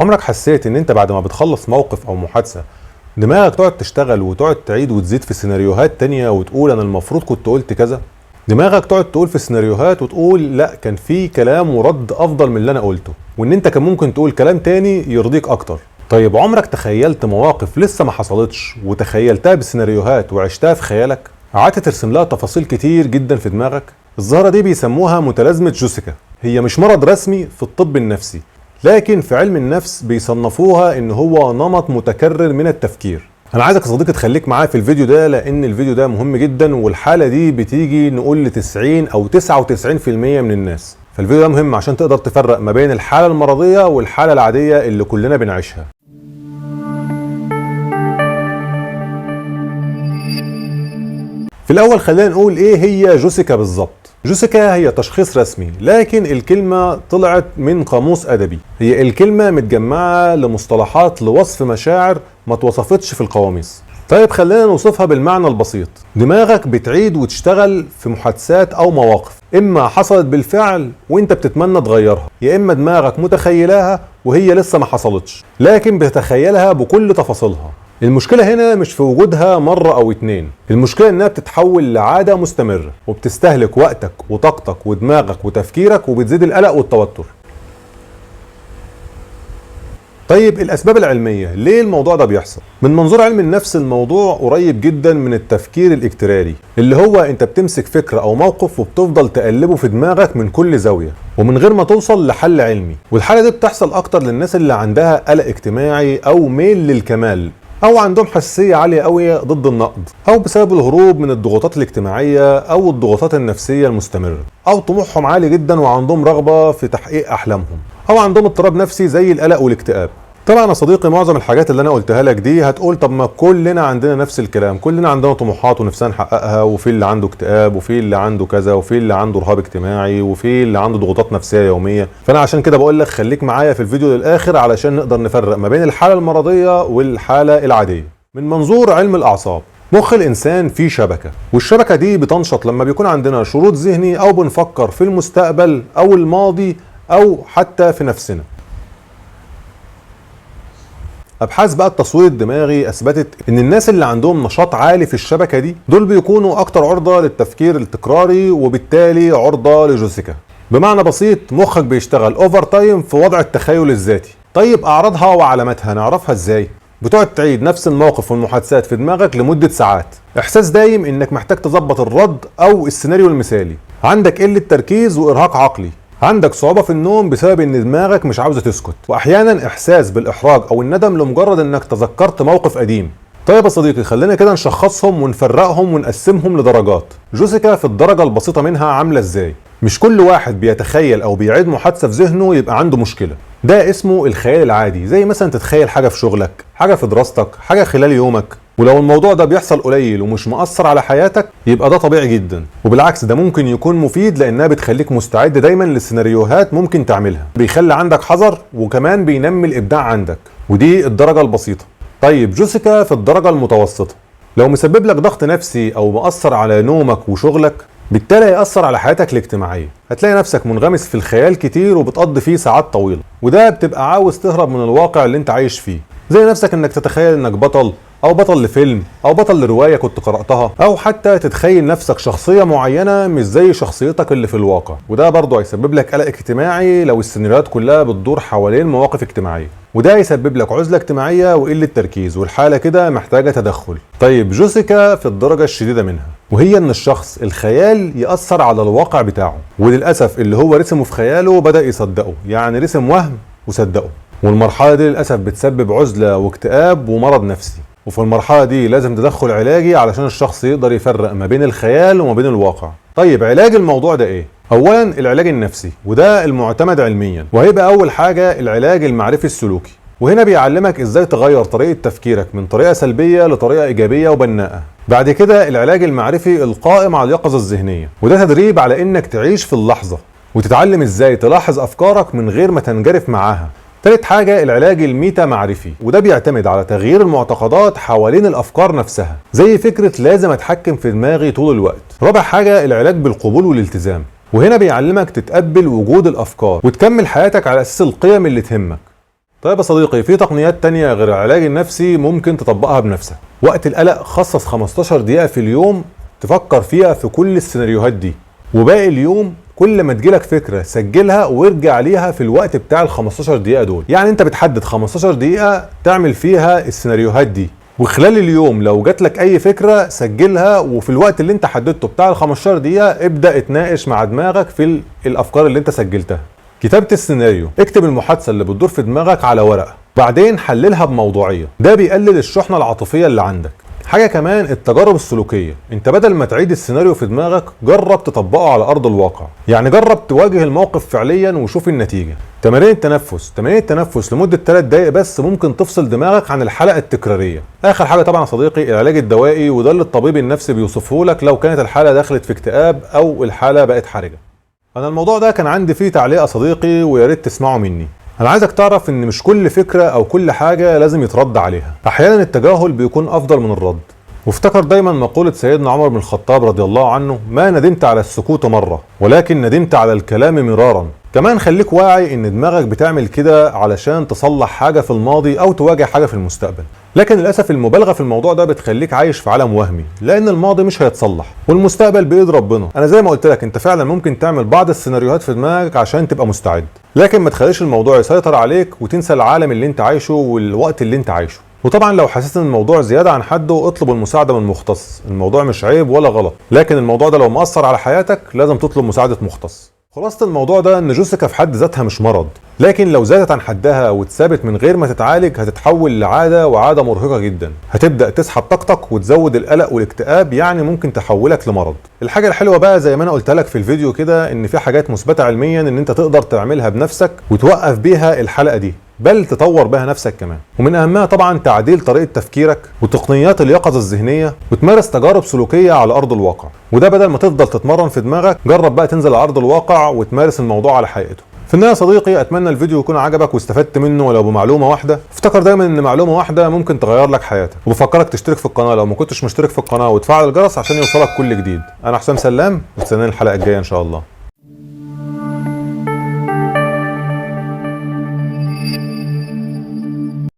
عمرك حسيت ان انت بعد ما بتخلص موقف او محادثة دماغك تقعد تشتغل وتقعد تعيد وتزيد في سيناريوهات تانية وتقول انا المفروض كنت قلت كذا؟ دماغك تقعد تقول في السيناريوهات وتقول لا كان في كلام ورد افضل من اللي انا قلته، وان انت كان ممكن تقول كلام تاني يرضيك اكتر. طيب عمرك تخيلت مواقف لسه ما حصلتش وتخيلتها بالسيناريوهات وعشتها في خيالك؟ قعدت ترسم لها تفاصيل كتير جدا في دماغك؟ الظاهرة دي بيسموها متلازمة جوسيكا. هي مش مرض رسمي في الطب النفسي، لكن في علم النفس بيصنفوها ان هو نمط متكرر من التفكير. انا عايزك يا صديقي تخليك معايا في الفيديو ده، لان الفيديو ده مهم جدا، والحالة دي بتيجي نقول ل 90 او 99% من الناس. فالفيديو ده مهم عشان تقدر تفرق ما بين الحالة المرضية والحالة العادية اللي كلنا بنعيشها. في الاول خلينا نقول ايه هي جوسيكا بالظبط. جوسيكا هي تشخيص رسمي، لكن الكلمة طلعت من قاموس أدبي. هي الكلمة متجمعة لمصطلحات لوصف مشاعر ما اتوصفتش في القواميس. طيب خلينا نوصفها بالمعنى البسيط. دماغك بتعيد وتشتغل في محادثات أو مواقف إما حصلت بالفعل وإنت بتتمنى تغيرها، يا إما دماغك متخيلها وهي لسه ما حصلتش لكن بتتخيلها بكل تفاصيلها. المشكلة هنا مش في وجودها مرة أو اتنين، المشكلة إنها بتتحول لعادة مستمرة وبتستهلك وقتك وطاقتك ودماغك وتفكيرك وبتزيد القلق والتوتر. طيب الأسباب العلمية ليه الموضوع ده بيحصل؟ من منظور علم النفس الموضوع قريب جدا من التفكير الاجتراري، اللي هو أنت بتمسك فكرة أو موقف وبتفضل تقلبه في دماغك من كل زاوية ومن غير ما توصل لحل علمي. والحالة دي بتحصل أكتر للناس اللي عندها قلق اجتماعي أو ميل للكمال، أو عندهم حساسية عالية قوي ضد النقد، أو بسبب الهروب من الضغوطات الاجتماعية أو الضغوطات النفسية المستمرة، أو طموحهم عالي جدا وعندهم رغبة في تحقيق أحلامهم، أو عندهم اضطراب نفسي زي القلق والاكتئاب. طبعا يا صديقي معظم الحاجات اللي انا قلتها لك دي هتقول طب ما كلنا عندنا نفس الكلام، كلنا عندنا طموحات ونفسنا نحققها، وفي اللي عنده اكتئاب وفي اللي عنده كذا وفي اللي عنده رهاب اجتماعي وفي اللي عنده ضغوطات نفسيه يوميه. فانا عشان كده بقول لك خليك معايا في الفيديو للاخر علشان نقدر نفرق ما بين الحاله المرضيه والحاله العاديه. من منظور علم الاعصاب، مخ الانسان فيه شبكه، والشبكه دي بتنشط لما بيكون عندنا شروط ذهني او بنفكر في المستقبل او الماضي او حتى في نفسنا. ابحاث بقى التصوير الدماغي اثبتت ان الناس اللي عندهم نشاط عالي في الشبكه دي دول بيكونوا اكتر عرضه للتفكير التكراري وبالتالي عرضه لجوسيكا. بمعنى بسيط مخك بيشتغل اوفر تايم في وضع التخيل الذاتي. طيب اعراضها وعلاماتها نعرفها ازاي؟ بتقعد تعيد نفس الموقف والمحادثات في دماغك لمده ساعات، احساس دايم انك محتاج تظبط الرد او السيناريو المثالي، عندك قله تركيز وارهاق عقلي، عندك صعوبة في النوم بسبب ان دماغك مش عاوزة تسكت، واحيانا احساس بالاحراج او الندم لمجرد انك تذكرت موقف قديم. طيب يا صديقي خلينا كده نشخصهم ونفرقهم ونقسمهم لدرجات. جوسيكا في الدرجة البسيطة منها عاملة ازاي؟ مش كل واحد بيتخيل او بيعيد محادثة في ذهنه يبقى عنده مشكلة، ده اسمه الخيال العادي، زي مثلا تتخيل حاجة في شغلك، حاجة في دراستك، حاجة خلال يومك. ولو الموضوع ده بيحصل قليل ومش مؤثر على حياتك يبقى ده طبيعي جدا، وبالعكس ده ممكن يكون مفيد لانها بتخليك مستعد دايما للسيناريوهات ممكن تعملها، بيخلي عندك حذر وكمان بينمي الابداع عندك، ودي الدرجة البسيطة. طيب جوسيكا في الدرجة المتوسطة، لو مسبب لك ضغط نفسي او مؤثر على نومك وشغلك بالتالي هيأثر على حياتك الاجتماعية، هتلاقي نفسك منغمس في الخيال كتير وبتقضي فيه ساعات طويلة، وده بتبقى عاوز تهرب من الواقع اللي انت عايش فيه، زي نفسك انك تتخيل انك بطل او بطل لفيلم او بطل لرواية كنت قرأتها، او حتى تتخيل نفسك شخصية معينة مش زي شخصيتك اللي في الواقع، وده برضه هيسبب لك قلق اجتماعي لو السيناريوهات كلها بتدور حوالين مواقف اجتماعية، وده هيسبب لك عزلة اجتماعية وقلة تركيز، والحالة كده محتاجة تدخل. طيب جوسيكا في الدرجة الشديدة منها، وهي ان الشخص الخيال يأثر على الواقع بتاعه، وللأسف اللي هو رسمه في خياله بدأ يصدقه، يعني رسم وهم وصدقه، والمرحلة دي للأسف بتسبب عزلة واكتئاب ومرض نفسي، وفي المرحلة دي لازم تدخل علاجي علشان الشخص يقدر يفرق ما بين الخيال وما بين الواقع. طيب علاج الموضوع ده ايه؟ اولا العلاج النفسي، وده المعتمد علميا، وهيبقى اول حاجة العلاج المعرفي السلوكي، وهنا بيعلمك ازاي تغير طريقة تفكيرك من طريقة سلبية لطريقة ايجابية وبناءة. بعد كده العلاج المعرفي القائم على اليقظة الذهنية، وده تدريب على انك تعيش في اللحظة وتتعلم ازاي تلاحظ افكارك من غير ما تنجرف معاها. تالت حاجة العلاج الميتا معرفي، وده بيعتمد على تغيير المعتقدات حوالين الأفكار نفسها، زي فكرة لازم أتحكم في دماغي طول الوقت. رابع حاجة العلاج بالقبول والالتزام، وهنا بيعلمك تتقبل وجود الأفكار وتكمل حياتك على أساس القيم اللي تهمك. طيب يا صديقي، في تقنيات تانية غير العلاج النفسي ممكن تطبقها بنفسك. وقت القلق خصص 15 دقيقة في اليوم تفكر فيها في كل السيناريوهات دي، وباقي اليوم كل ما تجيلك فكرة سجلها وارجع ليها في الوقت بتاع ال 15 دقيقة دول. يعني انت بتحدد 15 دقيقة تعمل فيها السيناريوهات دي، وخلال اليوم لو جات لك اي فكرة سجلها، وفي الوقت اللي انت حددته بتاع ال 15 دقيقة ابدأ اتناقش مع دماغك في الافكار اللي انت سجلتها. كتابة السيناريو، اكتب المحادثة اللي بتدور في دماغك على ورقة، بعدين حللها بموضوعية، ده بيقلل الشحنة العاطفية اللي عندك. حاجة كمان، التجارب السلوكية، انت بدل ما تعيد السيناريو في دماغك جرب تطبقه على ارض الواقع، يعني جرب تواجه الموقف فعليا وشوف النتيجة. تمارين التنفس، تمارين التنفس لمدة 3 دقايق بس ممكن تفصل دماغك عن الحلقة التكرارية. اخر حاجة طبعا يا صديقي العلاج الدوائي، وده اللي الطبيب النفسي بيوصفه لك لو كانت الحالة دخلت في اكتئاب او الحالة بقت حرجة. انا الموضوع ده كان عندي فيه تعليق يا صديقي، ويا ريت تسمعه مني. انا عايزك تعرف ان مش كل فكرة او كل حاجة لازم يترد عليها، احيانا التجاهل بيكون افضل من الرد. وافتكر دايما مقولة سيدنا عمر بن الخطاب رضي الله عنه: ما ندمت على السكوت مرة ولكن ندمت على الكلام مرارا. كمان خليك واعي ان دماغك بتعمل كده علشان تصلح حاجة في الماضي او تواجه حاجة في المستقبل، لكن للاسف المبالغة في الموضوع ده بتخليك عايش في عالم وهمي، لان الماضي مش هيتصلح والمستقبل بايد ربنا. انا زي ما قلت لك، انت فعلا ممكن تعمل بعض السيناريوهات في دماغك عشان تبقى مستعد، لكن ما تخليش الموضوع يسيطر عليك وتنسى العالم اللي انت عايشه والوقت اللي انت عايشه. وطبعا لو حسيت ان الموضوع زيادة عن حده اطلب المساعدة من مختص، الموضوع مش عيب ولا غلط، لكن الموضوع ده لو مأثر على حياتك لازم تطلب مساعدة مختص. خلاصة الموضوع ده ان جوزيكا في حد ذاتها مش مرض، لكن لو زادت عن حدها واتثابت من غير ما تتعالج هتتحول لعادة، وعادة مرهقة جدا، هتبدأ تسحب طاقتك وتزود القلق والاكتئاب، يعني ممكن تحولك لمرض. الحاجة الحلوة بقى زي ما انا قلت لك في الفيديو كده، ان في حاجات مثبتة علميا ان انت تقدر تعملها بنفسك وتوقف بيها الحلقة دي، بل تطور بها نفسك كمان. ومن اهمها طبعا تعديل طريقة تفكيرك وتقنيات اليقظة الذهنية، وتمارس تجارب سلوكية على ارض الواقع. وده بدل ما تفضل تتمرن في دماغك، جرب بقى تنزل على ارض الواقع وتمارس الموضوع على حقيقته. في النهاية يا صديقي اتمنى الفيديو يكون عجبك واستفدت منه ولو بمعلومة واحدة. افتكر دايما ان معلومة واحدة ممكن تغير لك حياتك، وبفكرك تشترك في القناة لو ما كنتش مشترك في القناة، وتفعل الجرس عشان يوصلك كل جديد. انا حسام سلام، واستناني الحلقة الجاية ان شاء الله.